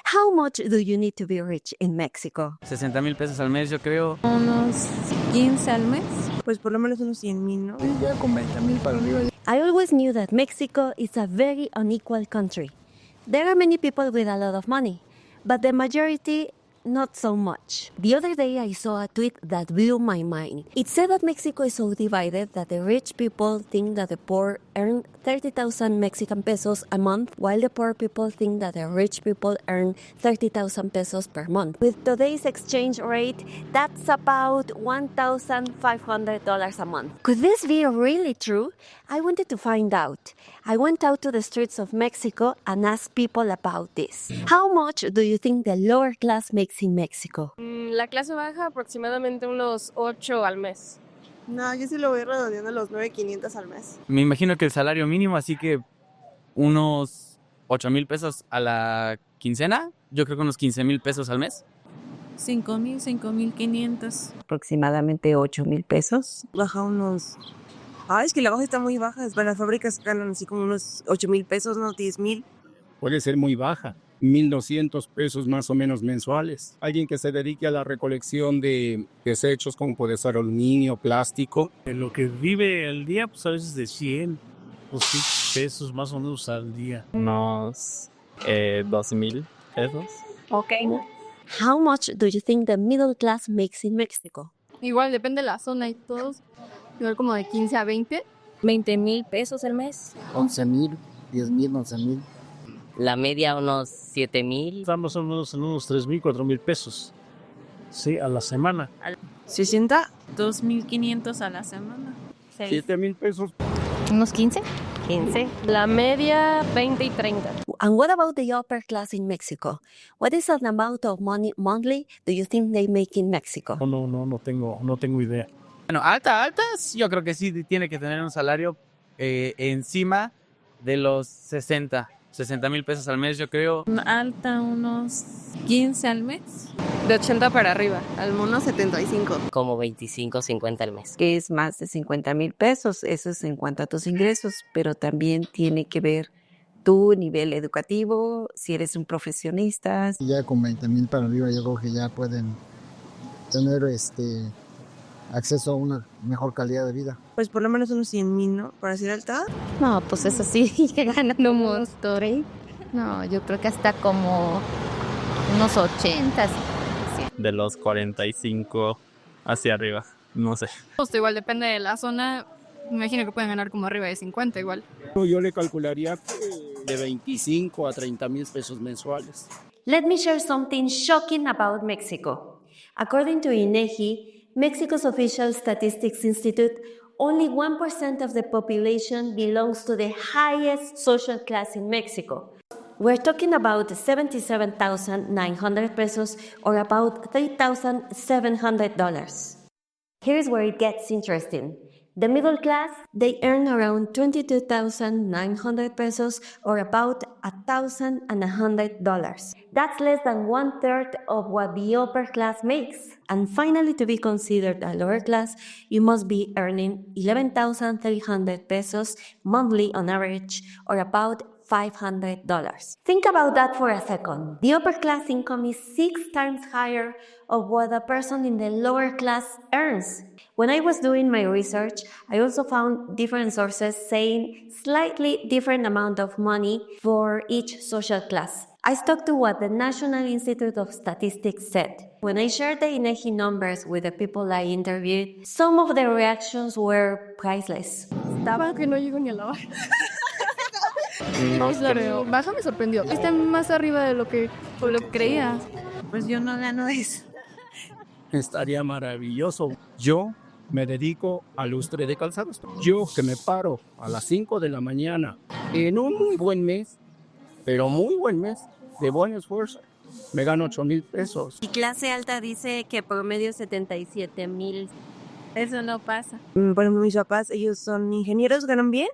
How much do you need to be rich in Mexico? 60,000 pesos al mes, yo creo. Unos 15 al mes. Pues por lo menos unos 100,000, ¿no? Y ya con 20,000 para arriba. I always knew that Mexico is a very unequal country. There are many people with a lot of money, but the majority not so much. The other day I saw a tweet that blew my mind. It said that Mexico is so divided that the rich people think that the poor earn 30,000 Mexican pesos a month, while the poor people think that the rich people earn 30,000 pesos per month. With today's exchange rate, that's about $1,500 a month. Could this be really true? I wanted to find out. I went out to the streets of Mexico and asked people about this. How much do you think the lower class makes in Mexico? La clase baja aproximadamente unos 8 al mes. No, yo sí lo voy redondeando a los 9,500 al mes. Me imagino que el salario mínimo, así que unos 8,000 pesos a la quincena. Yo creo que unos 15,000 pesos al mes. 5,000, 5,500. Aproximadamente 8,000 pesos. Baja unos... es que la baja está muy baja. Para las fábricas ganan así como unos 8,000 pesos, unos 10,000. Puede ser muy baja, 1,200 pesos más o menos mensuales. Alguien que se dedique a la recolección de desechos como puede ser aluminio, plástico. En lo que vive el día, pues a veces de 100 o 100 pesos más o menos al día. Unos 12,000 pesos. Okay. How much do you think the middle class makes in Mexico? Igual depende de la zona y todos, igual como de 15 a 20. 20,000 pesos al mes. 11,000, 10,000, 11,000. La media unos 7,000. Estamos en unos 3,000, 4,000 pesos. Sí, a la semana. 60. 2,500 a la semana. 7,000 pesos. Unos 15. 15. La media 20 y 30. And what about the upper class in Mexico? What is the amount of money monthly do you think they make in Mexico? No tengo idea. Bueno, altas, yo creo que sí tiene que tener un salario encima de los 60,000 pesos al mes, yo creo. Alta, unos 15 al mes. De 80 para arriba. Al mono 75. Como 25, 50 al mes. Que es más de 50,000 pesos. Eso es en cuanto a tus ingresos, pero también tiene que ver tu nivel educativo, si eres un profesionista. Ya con 20,000 para arriba yo creo que ya pueden tener acceso a una mejor calidad de vida. Pues por lo menos unos 100,000, ¿no? Para ser alta. No, pues eso sí, que ganan un monstruo, ¿eh? No, yo creo que hasta como unos 80. De los 45 hacia arriba, no sé. Pues igual depende de la zona. Me imagino que pueden ganar como arriba de 50 igual. Yo le calcularía de 25 a 30,000 pesos mensuales. Let me share something shocking about Mexico. According to INEGI, Mexico's official statistics institute, only 1% of the population belongs to the highest social class in Mexico. We're talking about 77,900 pesos or about $3,700. Here's where it gets interesting. The middle class, they earn around 22,900 pesos or about $1,100. That's less than 1/3 of what the upper class makes. And finally, to be considered a lower class, you must be earning 11,300 pesos monthly on average or about $500. Think about that for a second. The upper class income is 6 times higher of what a person in the lower class earns. When I was doing my research, I also found different sources saying slightly different amount of money for each social class. I stuck to what the National Institute of Statistics said. When I shared the INEGI numbers with the people I interviewed, some of their reactions were priceless. Estaba que no llego ni a la baja. No, claro, baja me sorprendió. Está más arriba de lo que creía. Pues yo no gano eso. Estaría maravilloso. Yo me dedico al lustre de calzados. Yo que me paro a las 5 de la mañana en un muy buen mes, pero muy buen mes, de buen esfuerzo, me gano 8,000 pesos. Y clase alta dice que promedio 77,000. Eso no pasa. Por ejemplo, mis papás, ellos son ingenieros, ganan bien.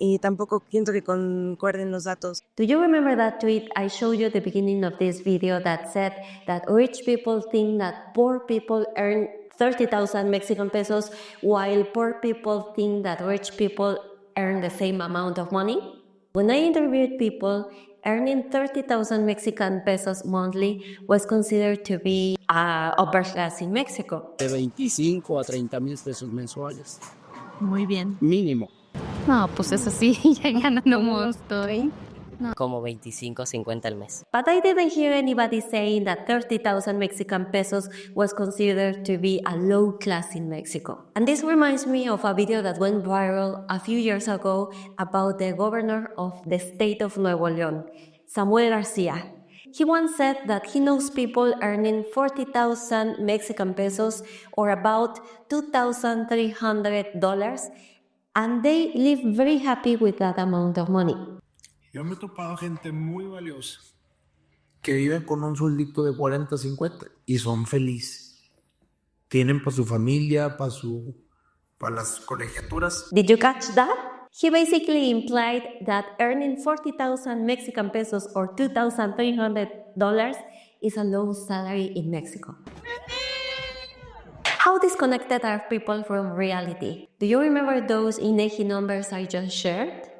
Y tampoco siento que concuerden los datos. Do you remember that tweet I showed you at the beginning of this video that said that rich people think that poor people earn 30,000 Mexican pesos while poor people think that rich people earn the same amount of money? When I interviewed people earning 30,000 Mexican pesos monthly was considered to be upper class in Mexico. De 25 a 30 mil pesos mensuales. Muy bien. Mínimo. No, pues eso sí, ya ganan un monstruo, ¿eh? Como 25, 50 al mes. But I didn't hear anybody saying that 30,000 Mexican pesos was considered to be a low class in Mexico. And this reminds me of a video that went viral a few years ago about the governor of the state of Nuevo León, Samuel Garcia. He once said that he knows people earning 40,000 Mexican pesos or about $2,300, and they live very happy with that amount of money. Yo me he topado gente muy valiosa que viven con un sueldito de 40, 50 y son felices. Tienen para su familia, para las colegiaturas. Did you catch that? He basically implied that earning 40,000 Mexican pesos or $2,300 is a low salary in Mexico. How disconnected are people from reality? Do you remember those INEGI numbers I just shared?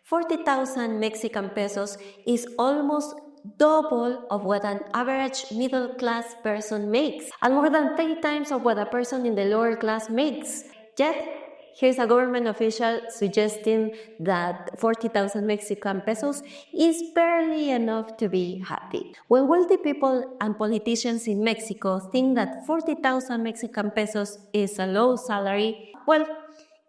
40,000 Mexican pesos is almost double of what an average middle-class person makes, and more than 3 times of what a person in the lower class makes. Yet, here's a government official suggesting that 40,000 Mexican pesos is barely enough to be happy. When wealthy people and politicians in Mexico think that 40,000 Mexican pesos is a low salary, well,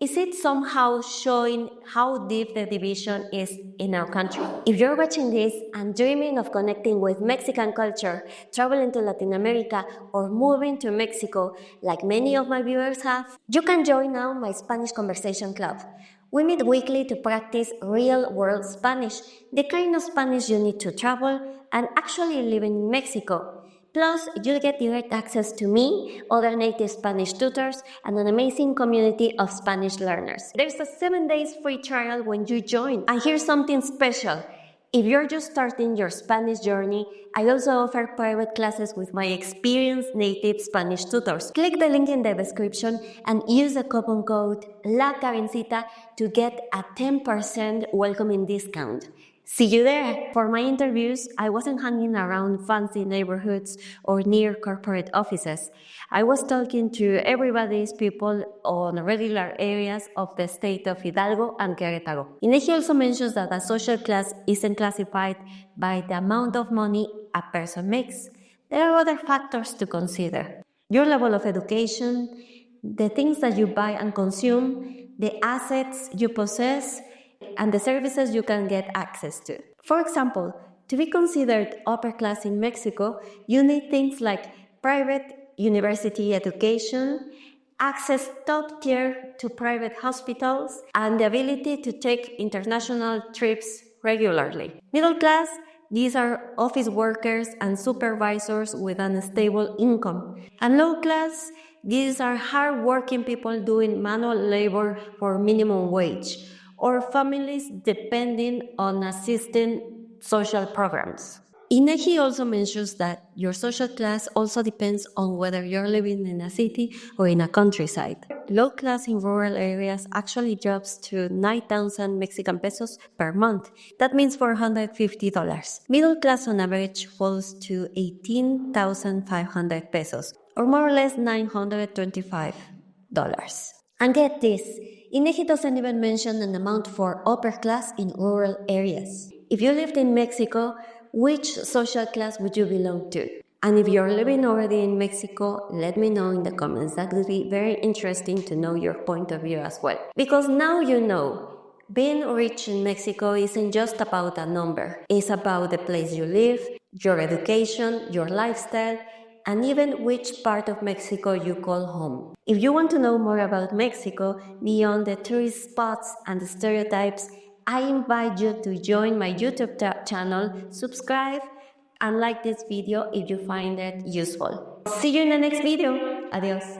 is it somehow showing how deep the division is in our country? If you're watching this and dreaming of connecting with Mexican culture, traveling to Latin America, or moving to Mexico, like many of my viewers have, you can join now my Spanish Conversation Club. We meet weekly to practice real-world Spanish, the kind of Spanish you need to travel and actually live in Mexico. Plus, you'll get direct access to me, other native Spanish tutors, and an amazing community of Spanish learners. There's a 7 days free trial when you join. And here's something special. If you're just starting your Spanish journey, I also offer private classes with my experienced native Spanish tutors. Click the link in the description and use the coupon code LACARENCITA to get a 10% welcoming discount. See you there! For my interviews, I wasn't hanging around fancy neighborhoods or near corporate offices. I was talking to everybody's people on regular areas of the state of Hidalgo and Querétaro. INEGI also mentions that a social class isn't classified by the amount of money a person makes. There are other factors to consider. Your level of education, the things that you buy and consume, the assets you possess, and the services you can get access to. For example, to be considered upper class in Mexico, you need things like private university education, access top tier to private hospitals, and the ability to take international trips regularly. Middle class, these are office workers and supervisors with an stable income. And low class, these are hard-working people doing manual labor for minimum wage, or families depending on assisting social programs. INEGI also mentions that your social class also depends on whether you're living in a city or in a countryside. Low class in rural areas actually drops to 9,000 Mexican pesos per month. That means $450. Middle class on average falls to 18,500 pesos, or more or less $925. And get this, INEGI doesn't even mention an amount for upper class in rural areas. If you lived in Mexico, which social class would you belong to? And if you're living already in Mexico, let me know in the comments. That would be very interesting to know your point of view as well. Because now you know, being rich in Mexico isn't just about a number. It's about the place you live, your education, your lifestyle, and even which part of Mexico you call home. If you want to know more about Mexico, beyond the tourist spots and the stereotypes, I invite you to join my YouTube channel, subscribe, and like this video if you find it useful. See you in the next video. Adios.